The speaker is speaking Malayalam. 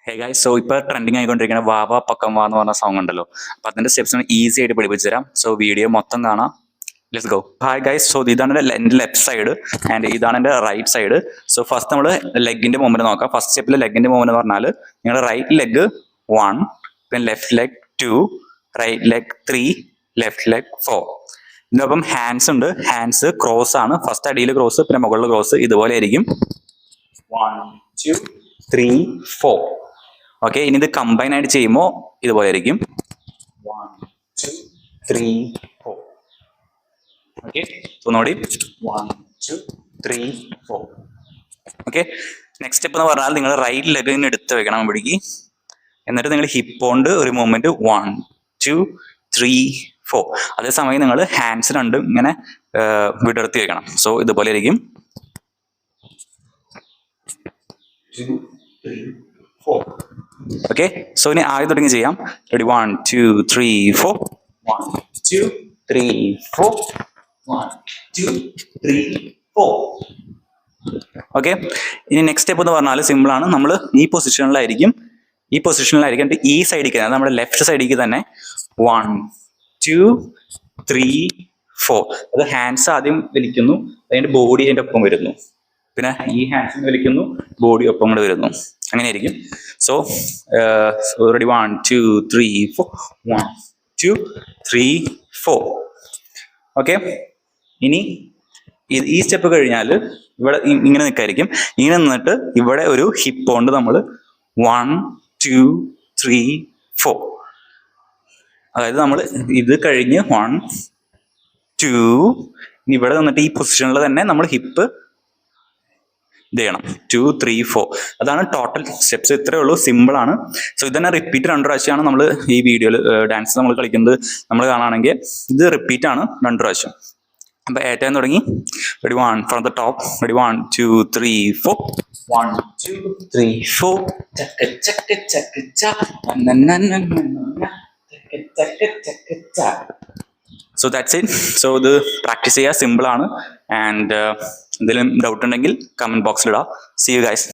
ഹേ ഗൈസ്, സോ ഇപ്പോൾ ട്രെൻഡിങ് ആയിക്കൊണ്ടിരിക്കുന്ന വാവ പക്കം വാ എന്ന് പറഞ്ഞ സോങ് ഉണ്ടല്ലോ. അപ്പോൾ അതിന്റെ സ്റ്റെപ്സ് ഈസി ആയിട്ട് പഠിപ്പിച്ചു തരാം. സോ വീഡിയോ മൊത്തം കാണാം. Let's go. Hi guys, so ഇതാണ് എൻ്റെ ലെഫ്റ്റ് സൈഡ് ആൻഡ് ഇതാണ് എൻ്റെ റൈറ്റ് സൈഡ്. സോ ഫസ്റ്റ് നമ്മൾ ലെഗിന്റെ മൂവ്മെന്റ് നോക്കാം. ഫസ്റ്റ് സ്റ്റെപ്പിൽ ലെഗിന്റെ മൂവ്മെന്റ് എന്ന് പറഞ്ഞാൽ നിങ്ങളുടെ റൈറ്റ് ലെഗ് 1, പിന്നെ left leg 2, right leg 3, left leg 4. ഇതിനൊപ്പം ഹാൻഡ്സ് ഉണ്ട്. ഹാൻഡ്സ് ക്രോസ് ആണ്. ഫസ്റ്റ് അടിയിൽ ക്രോസ്, പിന്നെ മുകളിൽ ക്രോസ്. ഇതുപോലെ ആയിരിക്കും 1, 2, 3, 4. ഓക്കെ, ഇനി ഇത് കമ്പൈൻ ആയിട്ട് ചെയ്യുമ്പോൾ ഇതുപോലെ ആയിരിക്കും 1, 2, 3, 4. ഓക്കെ, ഒന്നുകൂടി 1, 2, 3, 4. ഓക്കെ, നെക്സ്റ്റ് സ്റ്റെപ്പ് എന്ന് പറഞ്ഞാൽ നിങ്ങൾ റൈറ്റ് ലെഗ് ഇങ്ങനെ എടുത്ത് വെക്കണം ഇവിടേക്ക്. എന്നിട്ട് നിങ്ങൾ ഹിപ്പ് കൊണ്ട് ഒരു മൂവ്മെന്റ് 1, 2, 3, 4. അതേസമയം നിങ്ങൾ ഹാൻഡ്സ് രണ്ടും ഇങ്ങനെ വിടർത്തി വെക്കണം. സോ ഇതുപോലെ ആയിരിക്കും 2, 3, 4. ഓക്കെ, സോ ഇനി ആദ്യം തുടങ്ങി ചെയ്യാം. റെഡി, 1, 2, 3, 4. 1, 2, 3, 4. 1, 2, 3, 4. ഓക്കെ, ഇനി നെക്സ്റ്റ് സ്റ്റെപ്പ് എന്ന് പറഞ്ഞാൽ സിമ്പിൾ ആണ്. നമ്മൾ ഈ പൊസിഷനിലായിരിക്കും ഈ സൈഡിലേക്ക്, നമ്മുടെ ലെഫ്റ്റ് സൈഡിലേക്ക് തന്നെ 1, 2, 3, 4. അത് ഹാൻഡ്സ് ആദ്യം വലിക്കുന്നു, അതിന്റെ ബോഡി അതിന്റെ ഒപ്പം വരുന്നു. പിന്നെ ഈ ഹാൻഡ്സ് വലിക്കുന്നു, ബോഡി ഒപ്പം കൂടെ വരുന്നു. അങ്ങനെയായിരിക്കും. So ready, 1, 2, 3, 4. 1, 2, 3, 4. ഓക്കെ, ഇനി ഈ സ്റ്റെപ്പ് കഴിഞ്ഞാൽ ഇവിടെ ഇങ്ങനെ നിൽക്കായിരിക്കും. ഇങ്ങനെ നിന്നിട്ട് ഇവിടെ ഒരു ഹിപ്പ് കൊണ്ട് നമ്മൾ 1, 2, 3, 4. അതായത് നമ്മൾ ഇത് കഴിഞ്ഞ് 1, 2, ഇവിടെ നിന്നിട്ട് ഈ പൊസിഷനിൽ തന്നെ നമ്മൾ ഹിപ്പ് ഇത് ചെയ്യണം. 2, 3, 4. അതാണ് ടോട്ടൽ സ്റ്റെപ്സ്. ഇത്രയേ ഉള്ളൂ, സിമ്പിൾ ആണ്. സോ ഇതന്നെ റിപ്പീറ്റ് 2 പ്രാവശ്യമാണ് നമ്മൾ ഈ വീഡിയോയിൽ ഡാൻസ് നമ്മൾ കളിക്കുന്നത്. നമ്മൾ കാണുകയാണെങ്കിൽ ഇത് റിപ്പീറ്റ് ആണ് 2 പ്രാവശ്യം. അപ്പൊ ഏറ്റവും തുടങ്ങി. Ready, 1 from the top. Ready, 1, 2, 3, 4. 1, 2, 3, 4. ചക്ക ചക്ക ചക്ക ച. So that's it. സോ ഇത് പ്രാക്ടീസ് ചെയ്യുക, സിമ്പിൾ ആണ്. ആൻഡ് എന്തെങ്കിലും ഡൗട്ട് ഉണ്ടെങ്കിൽ കമന്റ് ബോക്സിൽ ഇടാം. See you guys.